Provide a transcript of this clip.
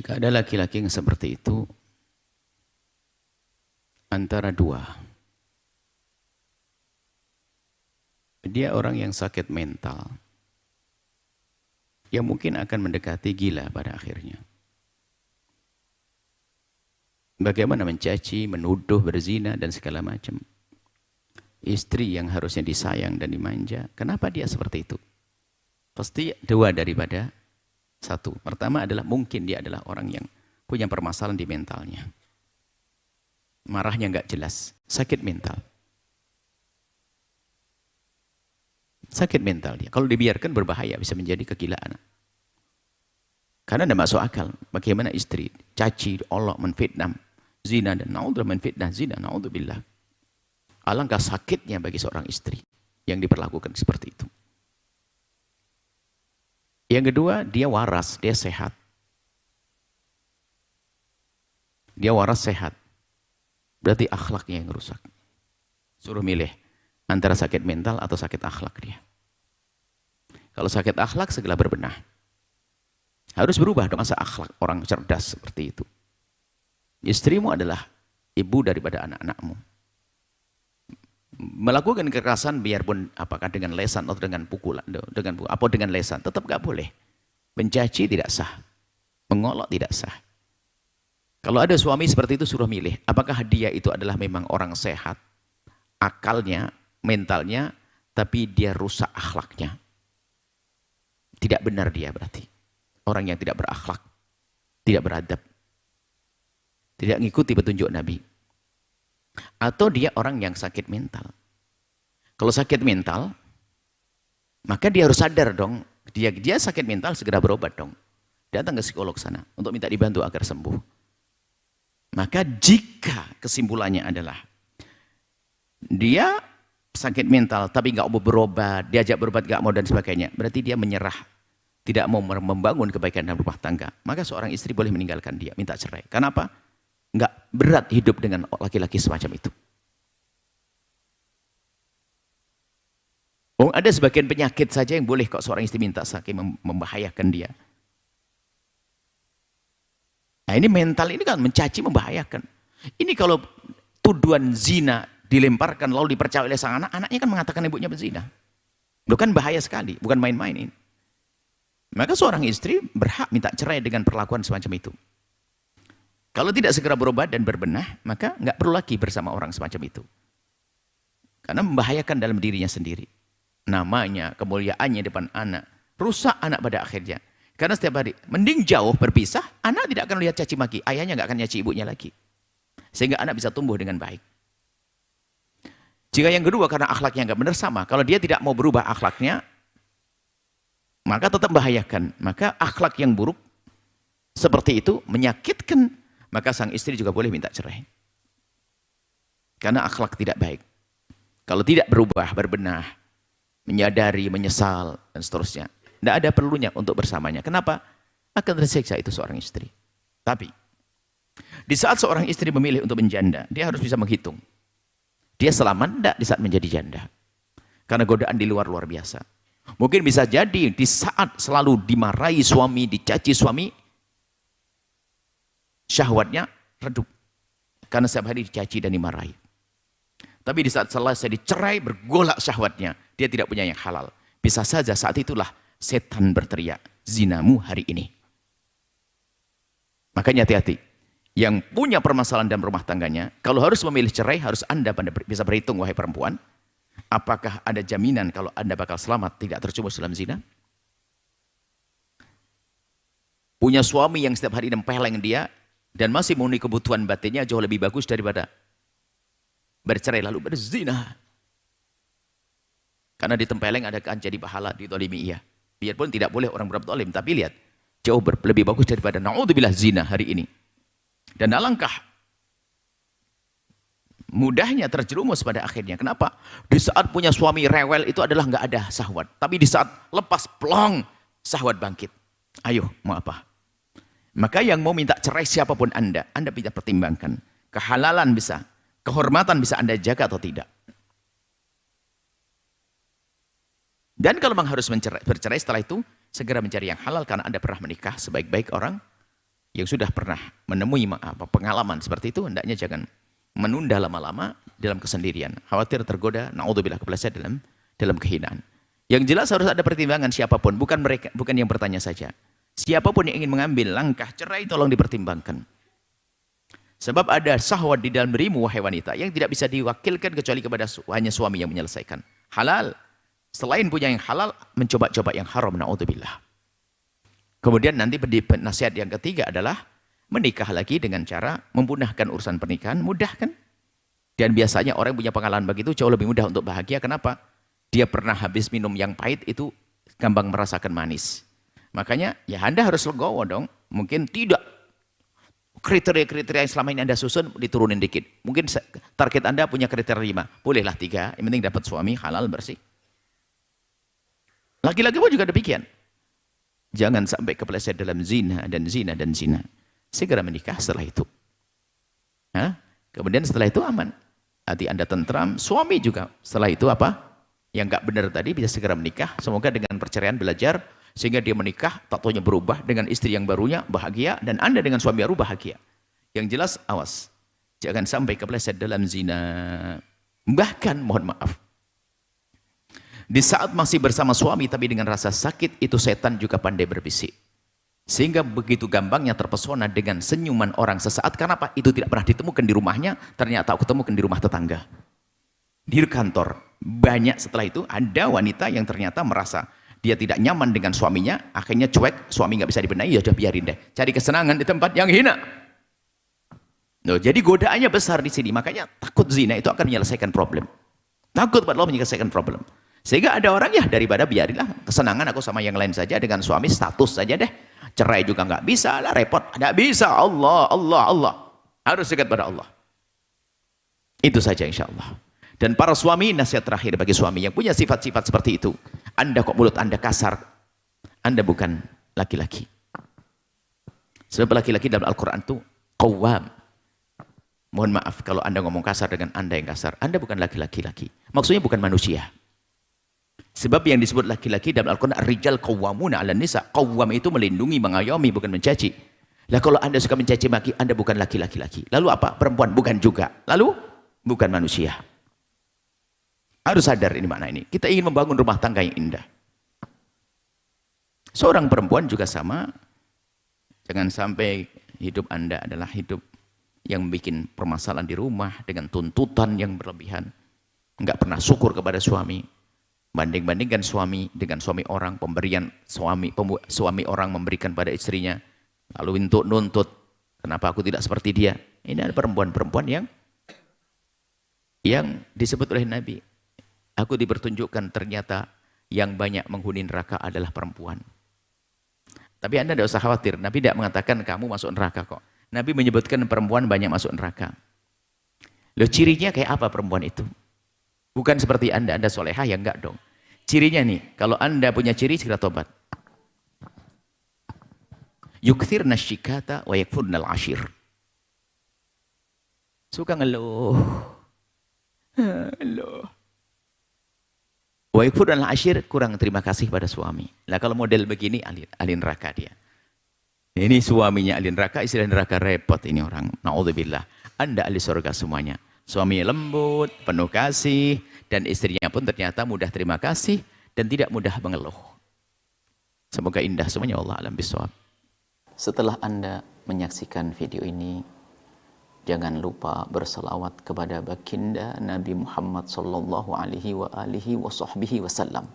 Gak ada laki-laki yang seperti itu antara dua. Dia orang yang sakit mental, yang mungkin akan mendekati gila pada akhirnya. Bagaimana mencaci, menuduh, berzina, dan segala macam. Istri yang harusnya disayang dan dimanja, kenapa dia seperti itu? Pasti dua daripada satu. Pertama adalah mungkin dia adalah orang yang punya permasalahan di mentalnya. Marahnya nggak jelas, sakit mental. Sakit mental dia. Kalau dibiarkan berbahaya, bisa menjadi kegilaan. Karena tidak masuk akal. Bagaimana istri caci, olok, menfitnah, zina, dan naudzubillah, menfitnah, zina, naudzubillah. Alangkah sakitnya bagi seorang istri yang diperlakukan seperti itu. Yang kedua, dia waras, dia sehat. Dia waras sehat. Berarti akhlaknya yang rusak. Suruh milih antara sakit mental atau sakit akhlak dia. Kalau sakit akhlak, segera berbenah. Harus berubah dong, masa akhlak orang cerdas seperti itu. Istrimu adalah ibu daripada anak-anakmu. Melakukan kekerasan biarpun apakah dengan lesan atau dengan pukulan, dengan lesan, tetap gak boleh. Mencaci tidak sah. Mengolok tidak sah. Kalau ada suami seperti itu, suruh milih. Apakah dia itu adalah memang orang sehat, akalnya, mentalnya, tapi dia rusak akhlaknya. Tidak benar dia berarti. Orang yang tidak berakhlak, tidak beradab, tidak mengikuti petunjuk Nabi. Atau dia orang yang sakit mental. Kalau sakit mental, maka dia harus sadar dong, dia sakit mental, segera berobat dong. Datang ke psikolog sana untuk minta dibantu agar sembuh. Maka jika kesimpulannya adalah dia sakit mental tapi nggak mau berobat, diajak berobat nggak mau dan sebagainya, berarti dia menyerah, tidak mau membangun kebaikan dalam rumah tangga, maka seorang istri boleh meninggalkan dia, minta cerai. Karena apa? Nggak berat hidup dengan laki-laki semacam itu. Oh, ada sebagian penyakit saja yang boleh kok seorang istri minta saking membahayakan dia. Nah ini mental ini kan mencaci, membahayakan. Ini kalau tuduhan zina dilemparkan lalu dipercaya oleh sang anak, anaknya kan mengatakan ibunya berzina. Bukan bahaya sekali, bukan main-main ini. Maka seorang istri berhak minta cerai dengan perlakuan semacam itu. Kalau tidak segera berobat dan berbenah, maka nggak perlu lagi bersama orang semacam itu. Karena membahayakan dalam dirinya sendiri. Namanya, kemuliaannya depan anak. Rusak anak pada akhirnya. Karena setiap hari, mending jauh berpisah, anak tidak akan lihat caci maki. Ayahnya nggak akan nyaci ibunya lagi. Sehingga anak bisa tumbuh dengan baik. Jika yang kedua, karena akhlaknya nggak benar, sama. Kalau dia tidak mau berubah akhlaknya, maka tetap membahayakan. Maka akhlak yang buruk, seperti itu, menyakitkan. Maka sang istri juga boleh minta cerai. Karena akhlak tidak baik. Kalau tidak berubah, berbenah, menyadari, menyesal, dan seterusnya. Tidak ada perlunya untuk bersamanya. Kenapa? Akan tersiksa itu seorang istri. Tapi, di saat seorang istri memilih untuk menjanda, dia harus bisa menghitung. Dia selamat tidak di saat menjadi janda. Karena godaan di luar biasa. Mungkin bisa jadi di saat selalu dimarahi suami, dicaci suami, syahwatnya redup. Karena setiap hari dicaci dan dimarahi. Tapi di saat selesai dicerai, bergolak syahwatnya. Dia tidak punya yang halal. Bisa saja saat itulah setan berteriak, zinamu hari ini. Makanya hati-hati. Yang punya permasalahan dalam rumah tangganya, kalau harus memilih cerai, harus Anda bisa berhitung, wahai perempuan. Apakah ada jaminan kalau Anda bakal selamat, tidak terjumus dalam zina? Punya suami yang setiap hari nempeleng dia, dan masih memenuhi kebutuhan batinnya jauh lebih bagus daripada bercerai lalu berzina. Karena ditempeleng ada kan jadi pahala, ditolimi iya. Biarpun tidak boleh orang berbuat zalim, tapi lihat, jauh lebih bagus daripada naudzubillah zina hari ini. Dan alangkah mudahnya terjerumus pada akhirnya. Kenapa? Di saat punya suami rewel itu adalah nggak ada syahwat. Tapi di saat lepas plong, syahwat bangkit. Ayo, mau apa? Maka yang mau minta cerai siapapun Anda bisa pertimbangkan. Kehalalan bisa, kehormatan bisa Anda jaga atau tidak. Dan kalau memang harus bercerai setelah itu, segera mencari yang halal karena Anda pernah menikah sebaik-baik orang yang sudah pernah menemui pengalaman seperti itu, hendaknya jangan menunda lama-lama dalam kesendirian. Khawatir tergoda, naudzubillah, kepleset dalam kehinaan. Yang jelas harus ada pertimbangan siapapun, bukan yang bertanya saja. Siapapun yang ingin mengambil langkah cerai tolong dipertimbangkan. Sebab ada syahwat di dalam dirimu, wahai wanita, yang tidak bisa diwakilkan kecuali kepada hanya suami yang menyelesaikan. Halal. Selain punya yang halal, mencoba-coba yang haram, naudzubillah. Kemudian nanti nasihat yang ketiga adalah menikah lagi dengan cara memudahkan urusan pernikahan. Mudah kan? Dan biasanya orang yang punya pengalaman begitu jauh lebih mudah untuk bahagia. Kenapa? Dia pernah habis minum yang pahit, itu gampang merasakan manis. Makanya ya Anda harus legowo dong. Mungkin tidak kriteria-kriteria yang selama ini Anda susun diturunin dikit. Mungkin target Anda punya kriteria 5. Bolehlah 3, yang penting dapat suami halal bersih. Laki-laki pun juga demikian. Jangan sampai kepleset dalam zina dan zina dan zina. Segera menikah setelah itu. Kemudian setelah itu aman. Hati Anda tentram, suami juga setelah itu apa? Yang nggak benar tadi bisa segera menikah. Semoga dengan perceraian belajar sehingga dia menikah, tatonya berubah dengan istri yang barunya bahagia, dan Anda dengan suami baru bahagia. Yang jelas awas, jangan sampai kepleset dalam zina. Bahkan mohon maaf, di saat masih bersama suami tapi dengan rasa sakit, itu setan juga pandai berbisik. Sehingga begitu gampangnya terpesona dengan senyuman orang sesaat. Kenapa? Itu tidak pernah ditemukan di rumahnya, ternyata aku temukan di rumah tetangga. Di kantor. Banyak setelah itu ada wanita yang ternyata merasa dia tidak nyaman dengan suaminya, akhirnya cuek, suami nggak bisa dibenahi, ya udah biarin deh. Cari kesenangan di tempat yang hina. Loh, jadi godaannya besar di sini, makanya takut zina itu akan menyelesaikan problem. Takut pada Allah menyelesaikan problem. Sehingga ada orang ya daripada biarilah kesenangan aku sama yang lain saja dengan suami status saja deh. Cerai juga nggak bisa lah, repot. Nggak bisa, Allah. Harus dekat pada Allah. Itu saja insya Allah. Dan para suami, nasihat terakhir bagi suami yang punya sifat-sifat seperti itu. Anda kok mulut Anda kasar, Anda bukan laki-laki. Sebab laki-laki dalam Al-Quran itu qawwam. Mohon maaf kalau Anda ngomong kasar dengan Anda yang kasar. Anda bukan laki-laki. Maksudnya bukan manusia. Sebab yang disebut laki-laki dalam Al-Quran, ar-rijal qawwamuna 'alan nisa. Qawwam itu melindungi, mengayomi, bukan mencaci. Lah kalau Anda suka mencaci maki, Anda bukan laki-laki. Lalu apa? Perempuan? Bukan juga. Lalu bukan manusia. Harus sadar ini makna ini. Kita ingin membangun rumah tangga yang indah. Seorang perempuan juga sama. Jangan sampai hidup Anda adalah hidup yang bikin permasalahan di rumah dengan tuntutan yang berlebihan. Enggak pernah syukur kepada suami. Banding-bandingkan suami dengan suami orang, pemberian suami orang memberikan pada istrinya. Lalu nuntut, kenapa aku tidak seperti dia? Ini ada perempuan-perempuan yang disebut oleh Nabi. Aku dipertunjukkan ternyata yang banyak menghuni neraka adalah perempuan. Tapi Anda tidak usah khawatir. Nabi tidak mengatakan kamu masuk neraka kok. Nabi menyebutkan perempuan banyak masuk neraka. Loh, cirinya kayak apa perempuan itu? Bukan seperti Anda solehah, ya enggak dong. Cirinya nih, kalau Anda punya ciri, segera tobat. Yukthirna syikata wa yakfurnal ashir. Suka ngeluh. Wa yakfurnal ashir, kurang terima kasih pada suami. Lah kalau model begini, ahli neraka dia. Ini suaminya ahli neraka, istri neraka, repot ini orang. Na'udzubillah. Anda ahli surga semuanya. Suaminya lembut, penuh kasih, dan istrinya pun ternyata mudah terima kasih dan tidak mudah mengeluh. Semoga indah semuanya, Allah alam bisawab. Setelah Anda menyaksikan video ini, jangan lupa berselawat kepada baginda Nabi Muhammad sallallahu alaihi wa alihi wa sahbihi wasallam.